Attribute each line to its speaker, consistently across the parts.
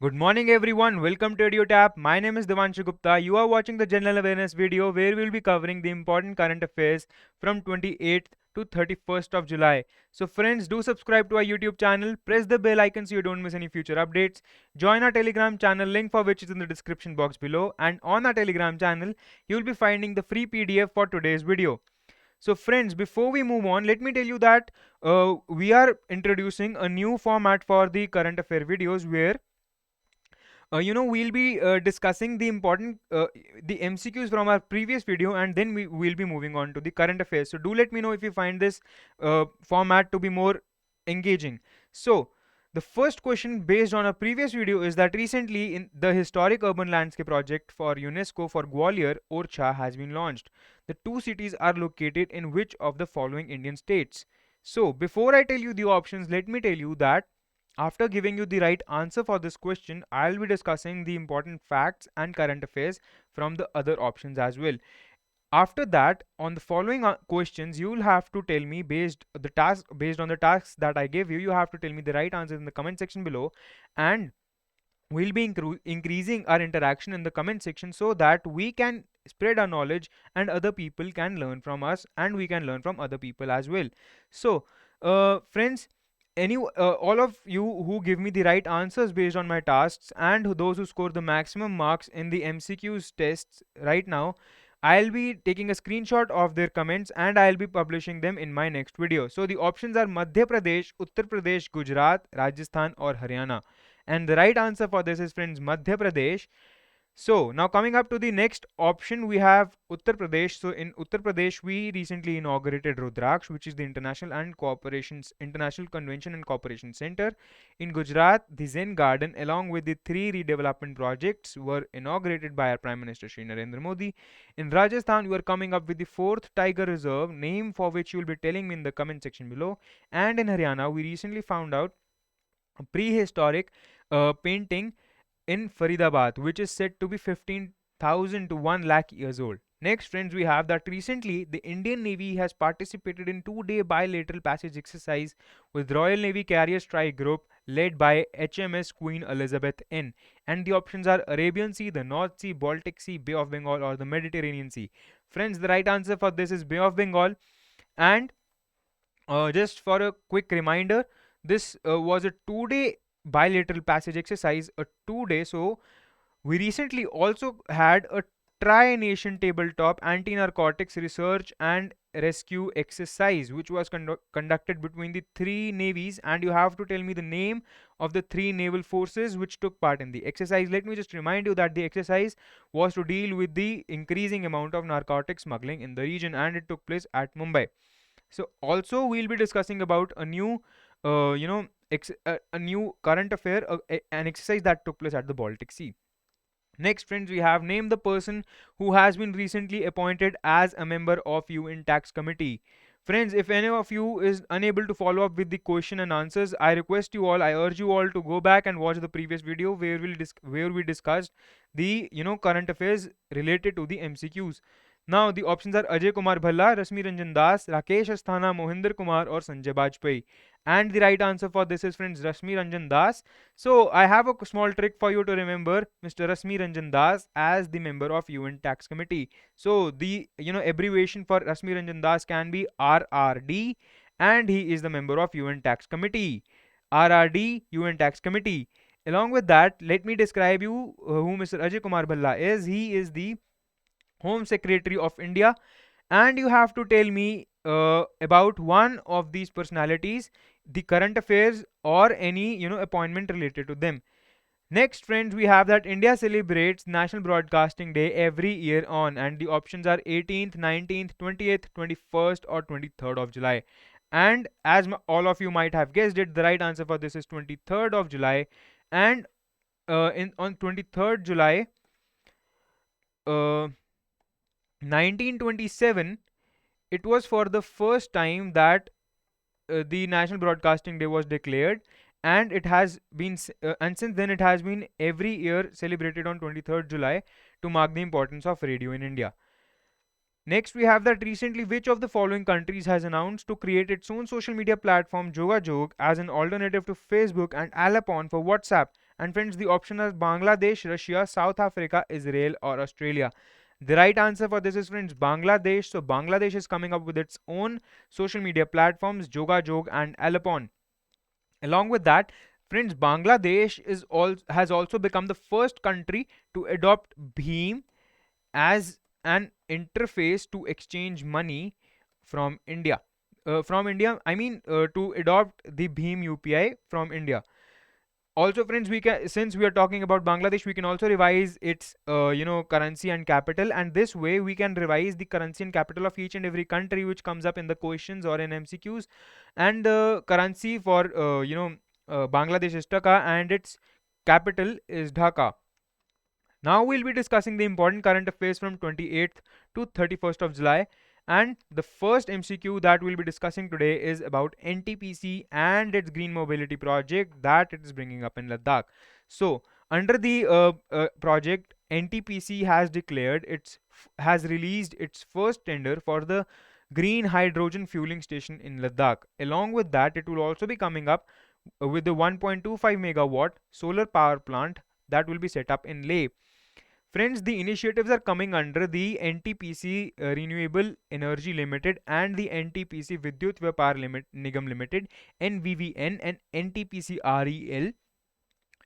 Speaker 1: Good morning, everyone. Welcome to EduTap. My name is Devanshu Gupta. You are watching the general awareness video where we'll be covering the important current affairs from 28th to 31st of July. So, friends, do subscribe to our YouTube channel. Press the bell icon so you don't miss any future updates. Join our Telegram channel, link for which is in the description box below. And on our Telegram channel, you'll be finding the free PDF for today's video. So, friends, before we move on, let me tell you that we are introducing a new format for the current affair videos where we'll be discussing the important the MCQs from our previous video, and then we will be moving on to the current affairs. So do let me know if you find this format to be more engaging. So the first question based on a previous video is that recently in the historic urban landscape project for UNESCO for Gwalior, Orchha, has been launched. The two cities are located in which of the following Indian states? So before I tell you the options, let me tell you that after giving you the right answer for this question, I'll be discussing the important facts and current affairs from the other options as well. After that, on the following questions, you will have to tell me based on the tasks that I gave you. You have to tell me the right answer in the comment section below, and we'll be increasing our interaction in the comment section so that we can spread our knowledge and other people can learn from us and we can learn from other people as well. So, friends, all of you who give me the right answers based on my tasks and those who score the maximum marks in the MCQs tests right now, I'll be taking a screenshot of their comments and I'll be publishing them in my next video. So the options are Madhya Pradesh, Uttar Pradesh, Gujarat, Rajasthan or Haryana. And the right answer for this is, friends, Madhya Pradesh. So now coming up to the next option, we have Uttar Pradesh. So in Uttar Pradesh, we recently inaugurated Rudraksh, which is the International Convention and Cooperation Center. In Gujarat, the Zen Garden, along with the three redevelopment projects, were inaugurated by our Prime Minister Shri Narendra Modi. In Rajasthan, we are coming up with the fourth Tiger Reserve, name for which you will be telling me in the comment section below. And in Haryana, we recently found out a prehistoric painting in Faridabad, which is said to be 15,000 to 1 lakh years old. Next, friends, we have that recently the Indian Navy has participated in 2-day bilateral passage exercise with Royal Navy Carrier Strike Group led by HMS Queen Elizabeth N. And the options are Arabian Sea, the North Sea, Baltic Sea, Bay of Bengal, or the Mediterranean Sea. Friends, the right answer for this is Bay of Bengal. And just for a quick reminder, this was a 2-day bilateral passage exercise, a 2-day. So we recently also had a tri-nation tabletop anti-narcotics research and rescue exercise, which was conducted between the three navies, and you have to tell me the name of the three naval forces which took part in the exercise. Let me just remind you that the exercise was to deal with the increasing amount of narcotic smuggling in the region, and it took place at Mumbai. So also we'll be discussing about a new, a new current affair, an exercise that took place at the Baltic Sea. Next, friends, we have named the person who has been recently appointed as a member of UN Tax Committee. Friends, if any of you is unable to follow up with the question and answers, I request you all, I urge you all to go back and watch the previous video where we discussed the current affairs related to the MCQs. Now the options are Ajay Kumar Bhalla, Rasmi Ranjan Das, Rakesh Asthana, Mohinder Kumar or Sanjay Bajpayee. And the right answer for this is, friends, Rasmi Ranjan Das. So I have a small trick for you to remember Mr. Rasmi Ranjan Das as the member of UN Tax Committee. So the abbreviation for Rasmi Ranjan Das can be RRD, and he is the member of UN Tax Committee. RRD, UN Tax Committee. Along with that, let me describe you who Mr. Ajay Kumar Bhalla is. He is the Home Secretary of India, and you have to tell me about one of these personalities, the current affairs or any appointment related to them. Next, friends, we have that India celebrates National Broadcasting Day every year on, and the options are 18th, 19th, 20th, 21st, or 23rd of July. And as all of you might have guessed it, the right answer for this is 23rd of July. And in on 23rd July, uh, 1927, it was for the first time that the National Broadcasting Day was declared, and it has been and since then it has been every year celebrated on 23rd July to mark the importance of radio in India. Next, we have that recently which of the following countries has announced to create its own social media platform Jogajog as an alternative to Facebook and Alapon for WhatsApp, And friends, the option is Bangladesh, Russia, South Africa, Israel, or Australia. The right answer for this is, friends, Bangladesh. So Bangladesh is coming up with its own social media platforms, Jogajog and Alapon. Along with that, friends, Bangladesh has also become the first country to adopt Bheem as an interface to exchange money from India. To adopt the Bheem UPI from India. Also, friends, we can, since we are talking about Bangladesh, we can also revise its currency and capital, and this way we can revise the currency and capital of each and every country which comes up in the questions or in MCQs. And the currency for Bangladesh is Taka, and its capital is Dhaka. Now we'll be discussing the important current affairs from 28th to 31st of July. And the first MCQ that we'll be discussing today is about NTPC and its green mobility project that it is bringing up in Ladakh. So, under the project, NTPC has released its first tender for the green hydrogen fueling station in Ladakh. Along with that, it will also be coming up with the 1.25 megawatt solar power plant that will be set up in Leh. Friends, the initiatives are coming under the NTPC Renewable Energy Limited and the NTPC Vidyut Vyapar Nigam Limited (NVVN) and NTPC REL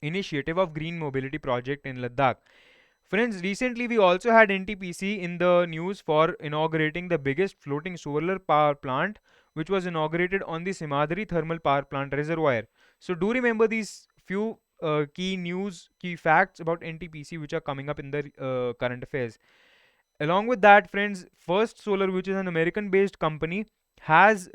Speaker 1: initiative of Green Mobility Project in Ladakh. Friends, recently we also had NTPC in the news for inaugurating the biggest floating solar power plant, which was inaugurated on the Simadri Thermal Power Plant reservoir. So do remember these few key facts about NTPC which are coming up in the current affairs. Along with that, friends, First Solar, which is an American-based company, has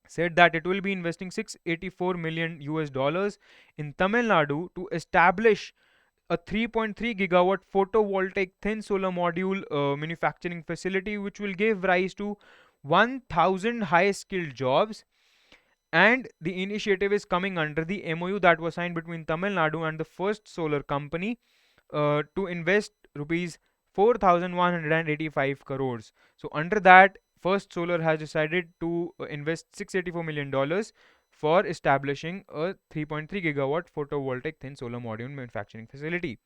Speaker 1: said that it will be investing 684 million US dollars in Tamil Nadu to establish a 3.3 gigawatt photovoltaic thin solar module manufacturing facility, which will give rise to 1,000 high skilled jobs. And the initiative is coming under the MOU that was signed between Tamil Nadu and the First Solar company to invest rupees 4,185 crores. So under that, First Solar has decided to invest $684 million for establishing a 3.3 gigawatt photovoltaic thin solar module manufacturing facility.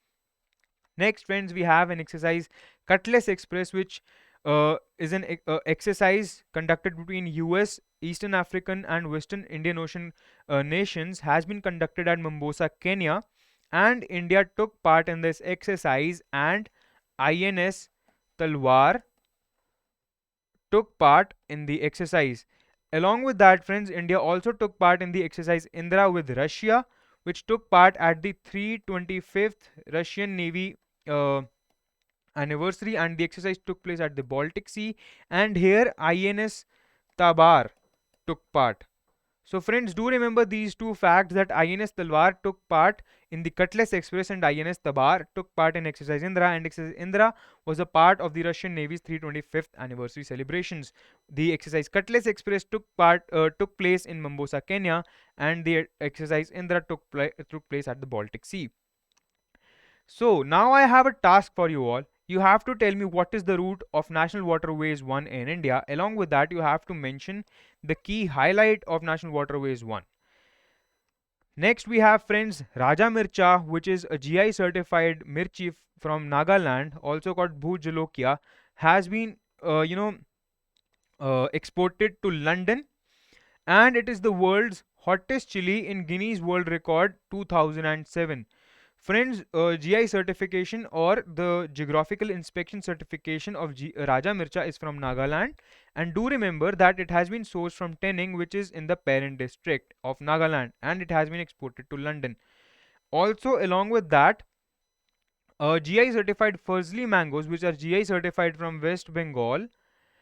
Speaker 1: Next, friends, we have an exercise Cutlass Express, which is an exercise conducted between US, Eastern African, and Western Indian Ocean nations, has been conducted at Mombasa, Kenya, and India took part in this exercise, and INS Talwar took part in the exercise. Along with that, friends, India also took part in the exercise Indra with Russia, which took part at the 325th Russian Navy anniversary, and the exercise took place at the Baltic Sea, and here INS Tabar took part. So friends, do remember these two facts, that INS Talwar took part in the Cutlass Express and INS Tabar took part in exercise Indra, and exercise Indra was a part of the Russian Navy's 325th anniversary celebrations. The exercise Cutlass Express took place in Mombasa, Kenya, and the exercise Indra took place at the Baltic Sea. So now I have a task for you all. You have to tell me what is the route of National Waterways 1 in India. Along with that, you have to mention the key highlight of National Waterways 1. Next, we have, friends, Raja Mircha, which is a GI certified mirchi from Nagaland, also called Bhuj Jolokia, has been exported to London, and it is the world's hottest chili in Guinness World Record 2007. Friends, GI certification or the geographical inspection certification of Raja Mircha is from Nagaland, and do remember that it has been sourced from Tening, which is in the parent district of Nagaland, and it has been exported to London. Also, along with that, GI certified Fuzli mangoes, which are GI certified from West Bengal,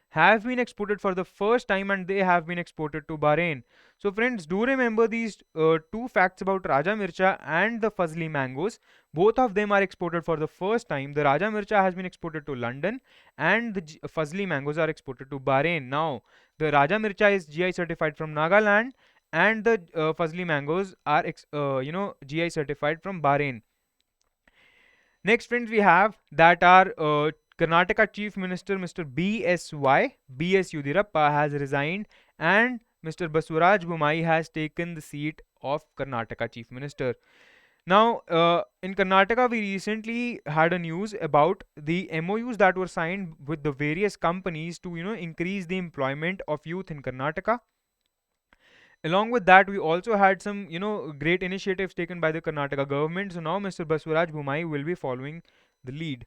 Speaker 1: have been exported for the first time, and they have been exported to Bahrain. So friends, do remember these two facts about Raja Mircha and the Fazli mangoes. Both of them are exported for the first time. The Raja Mircha has been exported to London, and the Fazli mangoes are exported to Bahrain. Now, the Raja Mircha is GI certified from Nagaland, and the Fazli mangoes are GI certified from Bahrain. Next, friends, we have that our Karnataka Chief Minister Mr. B.S. Yediyurappa has resigned, and Mr. Basuraj Bommai has taken the seat of Karnataka Chief Minister. Now, in Karnataka, we recently had a news about the MOUs that were signed with the various companies to, increase the employment of youth in Karnataka. Along with that, we also had some, great initiatives taken by the Karnataka government. So now Mr. Baswaraj Bhumai will be following the lead.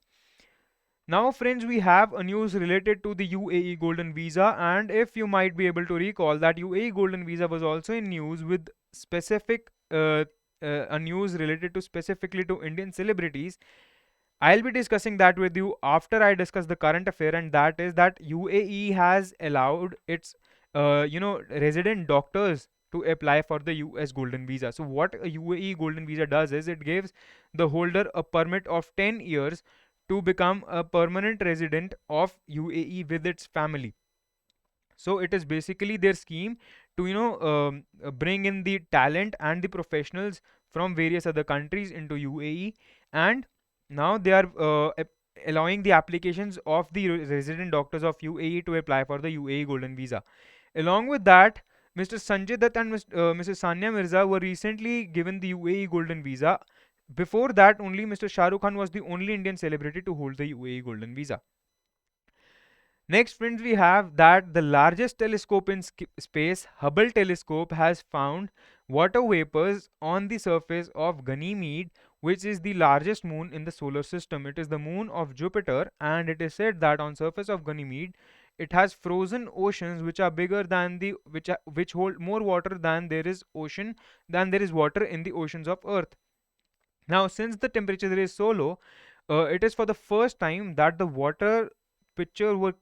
Speaker 1: Now, friends, we have a news related to the UAE Golden Visa, and if you might be able to recall that UAE Golden Visa was also in news with specific a news related to specifically to Indian celebrities. I'll be discussing that with you after I discuss the current affair, and that is that UAE has allowed its resident doctors to apply for the US Golden Visa. So what a UAE Golden Visa does is it gives the holder a permit of 10 years to become a permanent resident of UAE with its family. So it is basically their scheme to bring in the talent and the professionals from various other countries into UAE, and now they are allowing the applications of the resident doctors of UAE to apply for the UAE Golden Visa. Along with that, Mr. Sanjay Dutt and Mrs. Sania Mirza were recently given the UAE Golden Visa. Before that, only Mr. Shah Rukh Khan was the only Indian celebrity to hold the UAE Golden Visa. Next, friends, we have that the largest telescope in space, Hubble telescope, has found water vapors on the surface of Ganymede, which is the largest moon in the solar system. It is the moon of Jupiter, and it is said that on surface of Ganymede, it has frozen oceans which are bigger than the which hold more water than there is water in the oceans of Earth. Now, since the temperature is so low, it is for the first time that the water picture were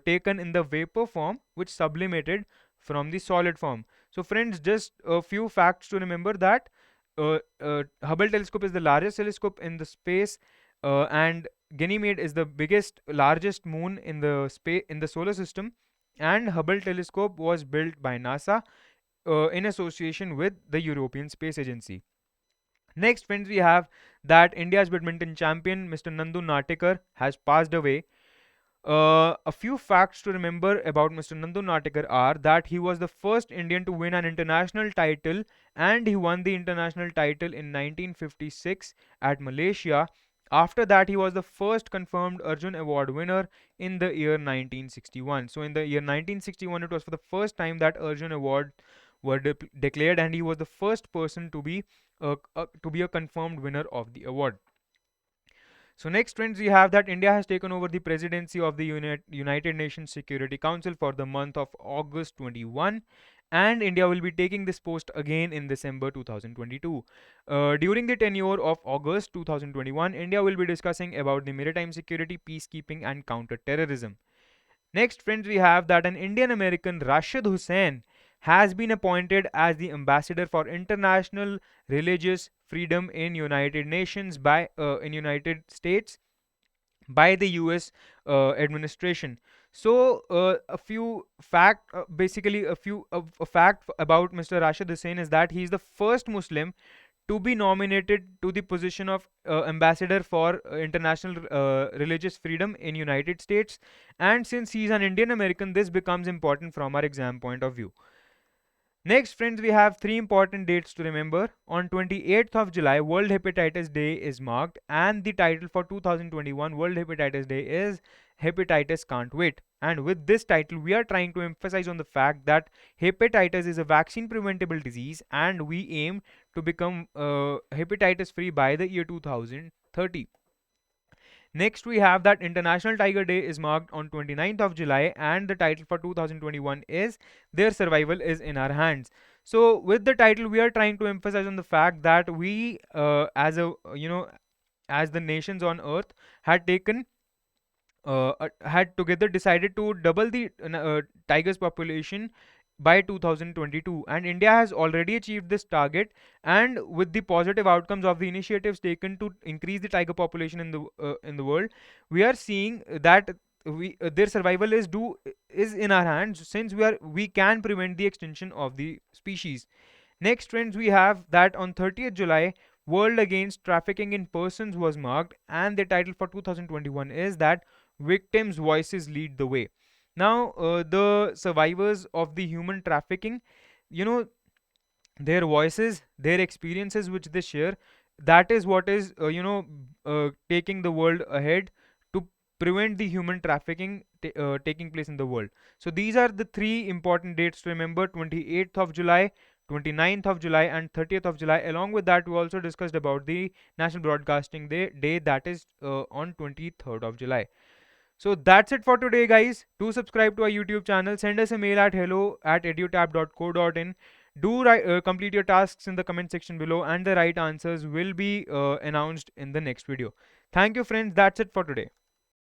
Speaker 1: taken in the vapor form, which sublimated from the solid form. So, friends, just a few facts to remember that Hubble telescope is the largest telescope in the space, and Ganymede is the largest moon in the space in the solar system. And Hubble telescope was built by NASA in association with the European Space Agency. Next, friends, we have that India's badminton champion, Mr. Nandu Natekar, has passed away. A few facts to remember about Mr. Nandu Natekar are that he was the first Indian to win an international title, and he won the international title in 1956 at Malaysia. After that, he was the first confirmed Arjun Award winner in the year 1961. So, in the year 1961, it was for the first time that Arjun Award were declared, and he was the first person to be a confirmed winner of the award. So next, friends, we have that India has taken over the presidency of the United Nations Security Council for the month of August 21, and India will be taking this post again in December 2022. During the tenure of August 2021, India will be discussing about the maritime security, peacekeeping, and counter-terrorism. Next, friends, we have that an Indian American, Rashid Hussain, has been appointed as the ambassador for international religious freedom in United States by the U.S. Administration. So, a fact about Mr. Rashid Hussain is that he is the first Muslim to be nominated to the position of ambassador for international religious freedom in United States, and since he is an Indian American, this becomes important from our exam point of view. Next, friends, we have three important dates to remember. On 28th of July, World Hepatitis Day is marked, and the title for 2021 World Hepatitis Day is Hepatitis Can't Wait. And with this title, we are trying to emphasize on the fact that hepatitis is a vaccine preventable disease, and we aim to become hepatitis free by the year 2030. Next, we have that International Tiger Day is marked on 29th of July, and the title for 2021 is Their Survival is in Our Hands. So, with the title, we are trying to emphasize on the fact that we, as the nations on Earth, had together decided to double the tigers population by 2022, and India has already achieved this target, and with the positive outcomes of the initiatives taken to increase the tiger population in the world, we are seeing that their survival is in our hands, since we can prevent the extinction of the species. Next, friends, we have that on 30th July, World Against Trafficking in Persons was marked, and the title for 2021 is that Victims' Voices Lead the Way. Now, the survivors of the human trafficking, you know, their voices, their experiences which they share, that is what is taking the world ahead to prevent the human trafficking taking place in the world. So these are the three important dates to remember: 28th of July, 29th of July, and 30th of July. Along with that, we also discussed about the National Broadcasting Day, that is on 23rd of July. So that's it for today, guys. Do subscribe to our YouTube channel. Send us a mail at hello@edutab.co.in. Complete your tasks in the comment section below, and the right answers will be announced in the next video. Thank you, friends. That's it for today.